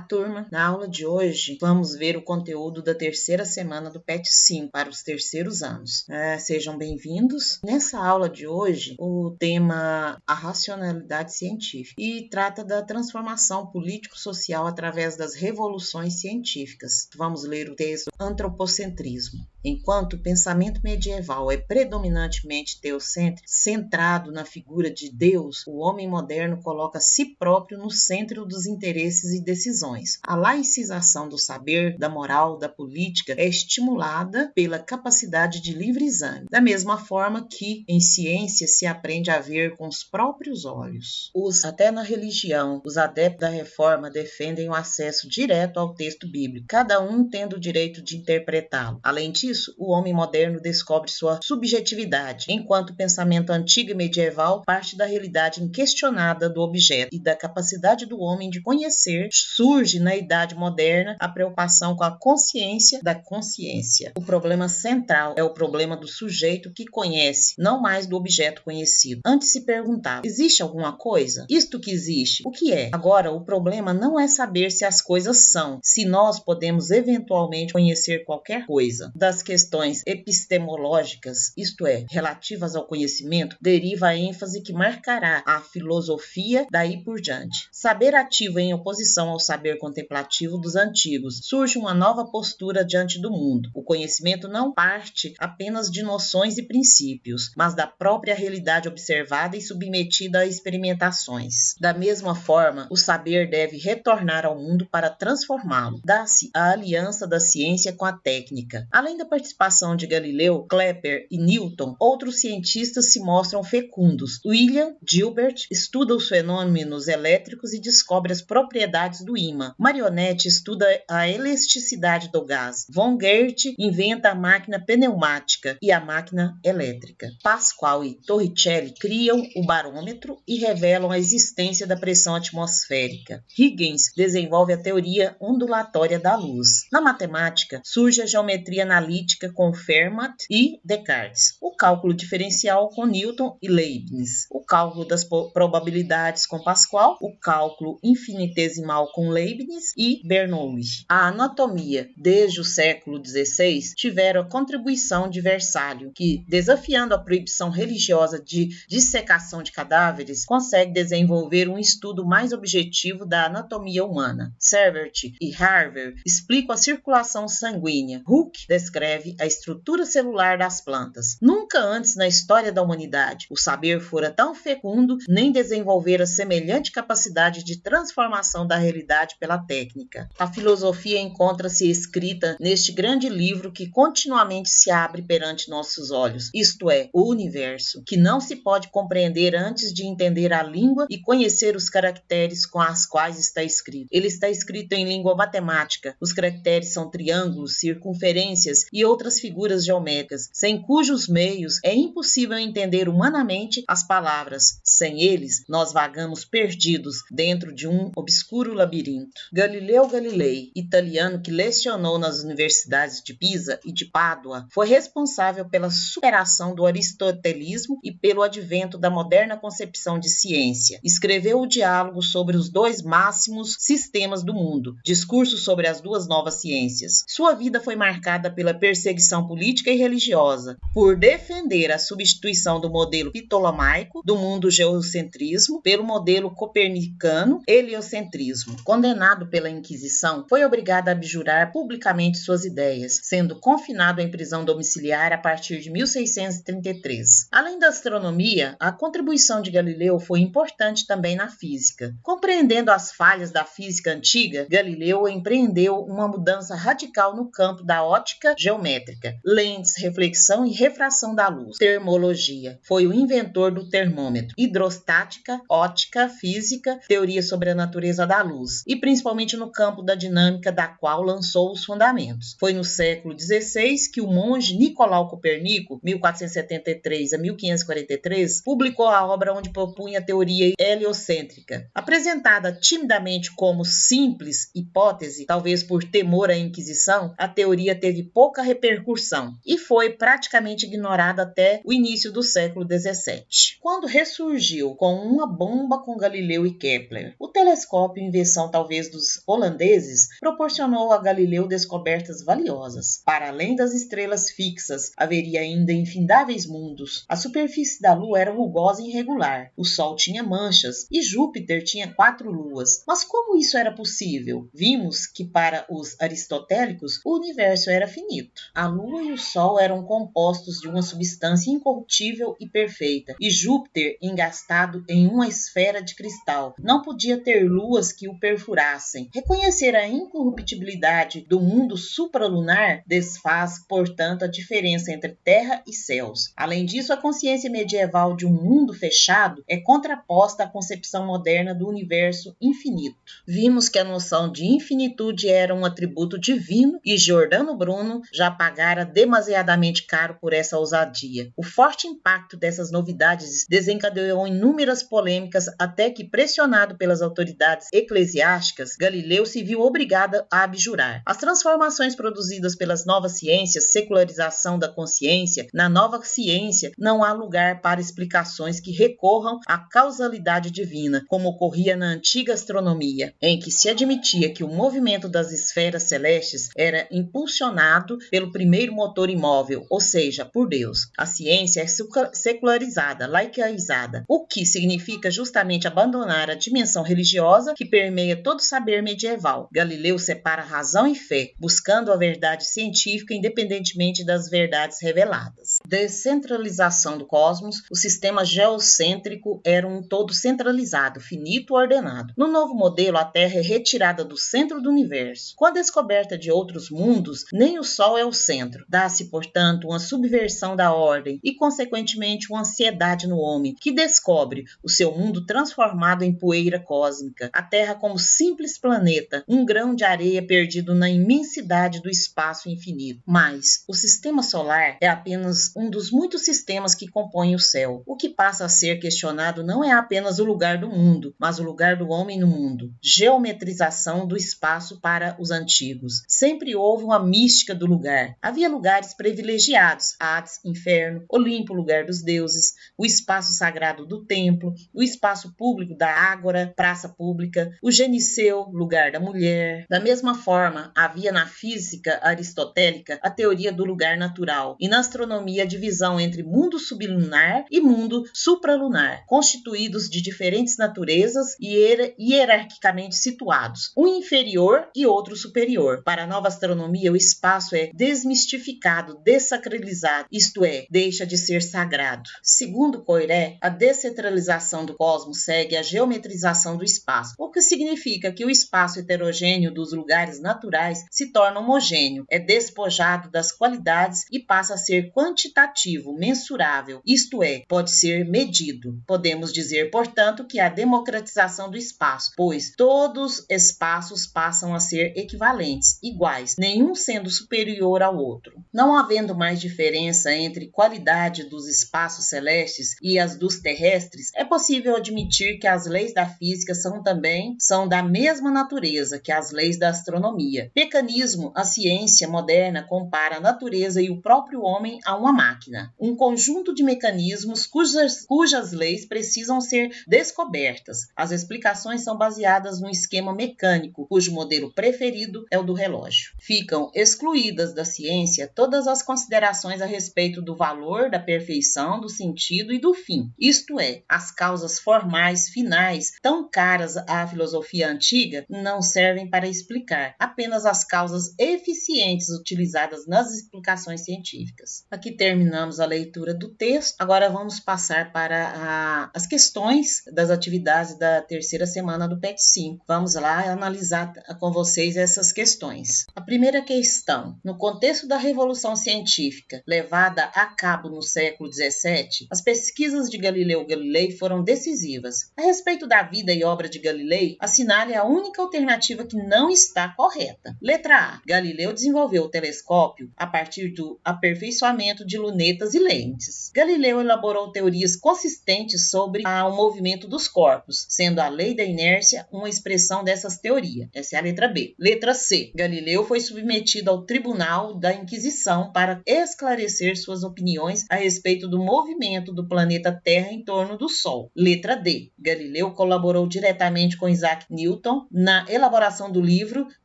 turma! Na aula de hoje, vamos ver o conteúdo da terceira semana do PET 5 para os terceiros anos. Sejam bem-vindos. Nessa aula de hoje, o tema a racionalidade científica e trata da transformação político-social através das revoluções científicas. Vamos ler o texto Antropocentrismo. Enquanto o pensamento medieval é predominantemente teocêntrico, centrado na figura de Deus, o homem moderno coloca si próprio no centro dos interesses e decisões. A laicização do saber, da moral, da política é estimulada pela capacidade de livre exame, da mesma forma que em ciência se aprende a ver com os próprios olhos. Até na religião, os adeptos da reforma defendem o acesso direto ao texto bíblico, cada um tendo o direito de interpretá-lo. Além disso, o homem moderno descobre sua subjetividade, enquanto o pensamento antigo e medieval parte da realidade inquestionada do objeto e da capacidade do homem de conhecer. Surge na idade moderna a preocupação com a consciência da consciência. O problema central é o problema do sujeito que conhece, não mais do objeto conhecido. Antes se perguntava, existe alguma coisa? Isto que existe, o que é? Agora, o problema não é saber se as coisas são, se nós podemos eventualmente conhecer qualquer coisa. Das questões epistemológicas, isto é, relativas ao conhecimento, deriva a ênfase que marcará a filosofia daí por diante. Saber ativo em oposição ao saber contemplativo dos antigos, surge uma nova postura diante do mundo. O conhecimento não parte apenas de noções e princípios, mas da própria realidade observada e submetida a experimentações. Da mesma forma, o saber deve retornar ao mundo para transformá-lo. Dá-se a aliança da ciência com a técnica. Além da participação de Galileu, Kepler e Newton, outros cientistas se mostram fecundos. William Gilbert estuda os fenômenos elétricos e descobre as propriedades do ímã. Marionette estuda a elasticidade do gás. Von Goethe inventa a máquina pneumática e a máquina elétrica. Pascal e Torricelli criam o barômetro e revelam a existência da pressão atmosférica. Huygens desenvolve a teoria ondulatória da luz. Na matemática, surge a geometria analítica com Fermat e Descartes, o cálculo diferencial com Newton e Leibniz, o cálculo das probabilidades com Pascal, o cálculo infinitesimal com Leibniz e Bernoulli. A anatomia, desde o século XVI, tiveram a contribuição de Versalhes, que, desafiando a proibição religiosa de dissecação de cadáveres, consegue desenvolver um estudo mais objetivo da anatomia humana. Servet e Harvey explicam a circulação sanguínea. Hooke descreve a estrutura celular das plantas. Nunca antes na história da humanidade o saber fora tão fecundo, nem desenvolvera semelhante capacidade de transformação da realidade pela técnica. A filosofia encontra-se escrita neste grande livro que continuamente se abre perante nossos olhos, isto é, o universo, que não se pode compreender antes de entender a língua e conhecer os caracteres com as quais está escrito. Ele está escrito em língua matemática. Os caracteres são triângulos, circunferências e outras figuras geométricas, sem cujos meios é impossível entender humanamente as palavras. Sem eles, nós vagamos perdidos dentro de um obscuro labirinto. Galileu Galilei, italiano que lecionou nas universidades de Pisa e de Pádua, foi responsável pela superação do aristotelismo e pelo advento da moderna concepção de ciência. Escreveu o diálogo sobre os dois máximos sistemas do mundo, discurso sobre as duas novas ciências. Sua vida foi marcada pela perseguição política e religiosa, por defender a substituição do modelo ptolomaico do mundo geocentrismo pelo modelo copernicano heliocentrismo. Condenado pela Inquisição, foi obrigado a abjurar publicamente suas ideias, sendo confinado em prisão domiciliar a partir de 1633. Além da astronomia, a contribuição de Galileu foi importante também na física. Compreendendo as falhas da física antiga, Galileu empreendeu uma mudança radical no campo da ótica geométrica, lentes, reflexão e refração da luz. Termologia. Foi o inventor do termômetro. Hidrostática, ótica, física, teoria sobre a natureza da luz, e principalmente no campo da dinâmica, da qual lançou os fundamentos. Foi no século XVI que o monge Nicolau Copérnico, 1473 a 1543, publicou a obra onde propunha a teoria heliocêntrica. Apresentada timidamente como simples hipótese, talvez por temor à Inquisição, a teoria teve pouca repercussão e foi praticamente ignorada até o início do século XVII, quando ressurgiu com uma bomba com Galileu e Kepler. O telescópio, invenção talvez dos holandeses, proporcionou a Galileu descobertas valiosas. Para além das estrelas fixas, haveria ainda infindáveis mundos. A superfície da Lua era rugosa e irregular. O Sol tinha manchas e Júpiter tinha 4 luas. Mas como isso era possível? Vimos que para os aristotélicos o universo era finito. A Lua e o Sol eram compostos de uma substância incorruptível e perfeita, e Júpiter, engastado em uma esfera de cristal, não podia ter luas que o perfurassem. Reconhecer a incorruptibilidade do mundo supralunar desfaz, portanto, a diferença entre terra e céus. Além disso, a consciência medieval de um mundo fechado é contraposta à concepção moderna do universo infinito. Vimos que a noção de infinitude era um atributo divino e Giordano Bruno já pagara demasiadamente caro por essa ousadia. O forte impacto dessas novidades desencadeou inúmeras polêmicas até que, pressionado pelas autoridades eclesiásticas, Galileu se viu obrigado a abjurar. As transformações produzidas pelas novas ciências, secularização da consciência, na nova ciência não há lugar para explicações que recorram à causalidade divina, como ocorria na antiga astronomia, em que se admitia que o movimento das esferas celestes era impulsionado pelo primeiro motor imóvel, ou seja, por Deus. A ciência é secularizada, laicizada, o que significa justamente abandonar a dimensão religiosa que permeia todo o saber medieval. Galileu separa razão e fé, buscando a verdade científica independentemente das verdades reveladas. Descentralização do cosmos, o sistema geocêntrico era um todo centralizado, finito e ordenado. No novo modelo, a Terra é retirada do centro do universo. Com a descoberta de outros mundos, nem o Sol é o centro. Dá-se, portanto, uma subversão da ordem e, consequentemente, uma ansiedade no homem, que descobre o seu mundo transformado em poeira cósmica. A Terra como simples planeta, um grão de areia perdido na imensidade do espaço infinito. Mas o sistema solar é apenas um dos muitos sistemas que compõem o céu. O que passa a ser questionado não é apenas o lugar do mundo, mas o lugar do homem no mundo. Geometrização do espaço para os antigos. Sempre houve uma mística do lugar. Havia lugares privilegiados, Hades, inferno, Olimpo, lugar dos deuses, o espaço sagrado do templo, o espaço público da ágora, praça pública, o geniceu, lugar da mulher. Da mesma forma, havia na física aristotélica a teoria do lugar natural e na astronomia a divisão entre mundo sublunar e mundo supralunar, constituídos de diferentes naturezas e hierarquicamente situados, um inferior e outro superior. Para a nova astronomia, o espaço é desmistificado, dessacralizado, isto é, deixa de ser sagrado. Segundo Coiré, a descentralização do cosmos segue a geometrização do espaço, o que significa que o espaço heterogêneo dos lugares naturais se torna homogêneo, é despojado das qualidades e passa a ser quantitativo, mensurável, isto é, pode ser medido. Podemos dizer, portanto, que há democratização do espaço, pois todos os espaços passam a ser equivalentes, iguais, nenhum sendo superior ao outro. Não havendo mais diferença entre qualidade dos espaços celestes e as dos terrestres, é possível admitir que as leis da física são da mesma natureza que as leis da astronomia. Mecanismo, a ciência moderna compara a natureza e o próprio homem a uma máquina, um conjunto de mecanismos cujas leis precisam ser descobertas. As explicações são baseadas num esquema mecânico, cujo modelo preferido é o do relógio. Ficam excluídas da ciência todas as considerações a respeito do valor, da perfeição, do sentido e do fim. Isto é, as causas formais, finais, tão caras à filosofia antiga, não servem para explicar, apenas as causas eficientes utilizadas nas explicações científicas. Aqui terminamos a leitura do texto, agora vamos passar para as questões das atividades da terceira semana do PET 5. Vamos lá analisar com vocês essas questões. A primeira questão: no contexto da Revolução Científica levada a cabo no século XVII, as pesquisas de Galileu Galilei foram decisivas. A respeito da vida e obra de Galilei, assinale a única alternativa que não está correta. Letra A. Galileu desenvolveu o telescópio a partir do aperfeiçoamento de lunetas e lentes. Galileu elaborou teorias consistentes sobre o movimento dos corpos, sendo a lei da inércia uma expressão dessas teorias. Essa é a letra B. Letra C. Galileu foi submetido ao Tribunal Tribunal da Inquisição para esclarecer suas opiniões a respeito do movimento do planeta Terra em torno do Sol. Letra D. Galileu colaborou diretamente com Isaac Newton na elaboração do livro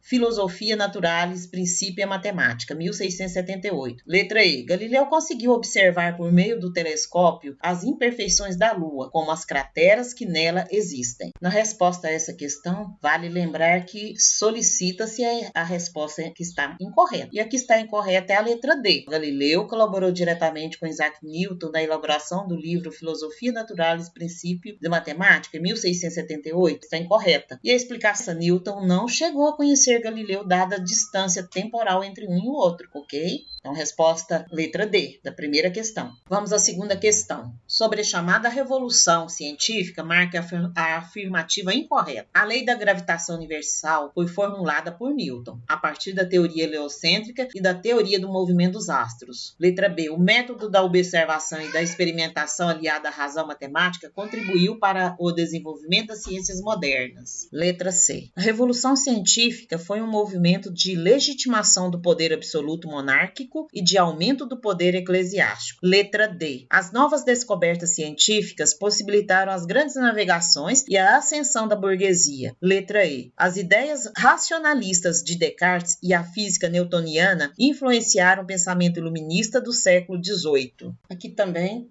Philosophia Naturalis Principia Mathematica, 1678. Letra E. Galileu conseguiu observar por meio do telescópio as imperfeições da Lua, como as crateras que nela existem. Na resposta a essa questão, vale lembrar que solicita-se a resposta que está incorreta. E a que está incorreta é a letra D. Galileu colaborou diretamente com Isaac Newton na elaboração do livro Filosofia Naturalis Principia de Matemática, 1678. Está incorreta. E a explicação: Newton não chegou a conhecer Galileu dada a distância temporal entre um e o outro, ok? Então, resposta letra D, da primeira questão. Vamos à segunda questão. Sobre a chamada revolução científica, marque a afirmativa incorreta. A lei da gravitação universal foi formulada por Newton, a partir da teoria heliocêntrica e da teoria do movimento dos astros. Letra B. O método da observação e da experimentação aliada à razão matemática contribuiu para o desenvolvimento das ciências modernas. Letra C. A revolução científica foi um movimento de legitimação do poder absoluto monárquico e de aumento do poder eclesiástico. Letra D. As novas descobertas científicas possibilitaram as grandes navegações e a ascensão da burguesia. Letra E. As ideias racionalistas de Descartes e a física newtoniana influenciaram o pensamento iluminista do século XVIII. Aqui também,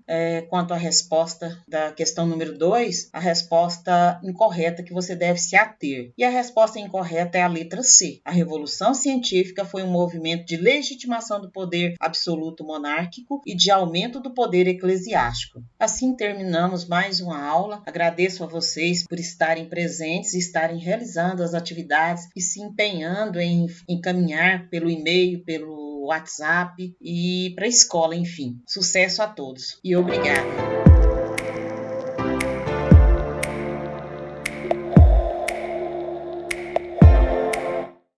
quanto à resposta da questão número 2, a resposta incorreta que você deve se ater. E a resposta incorreta é a letra C. A revolução científica foi um movimento de legitimação do poder absoluto monárquico e de aumento do poder eclesiástico. Assim terminamos mais uma aula. Agradeço a vocês por estarem presentes e estarem realizando as atividades e se empenhando em encaminhar pelo e-mail, pelo WhatsApp e para a escola, enfim. Sucesso a todos e obrigada!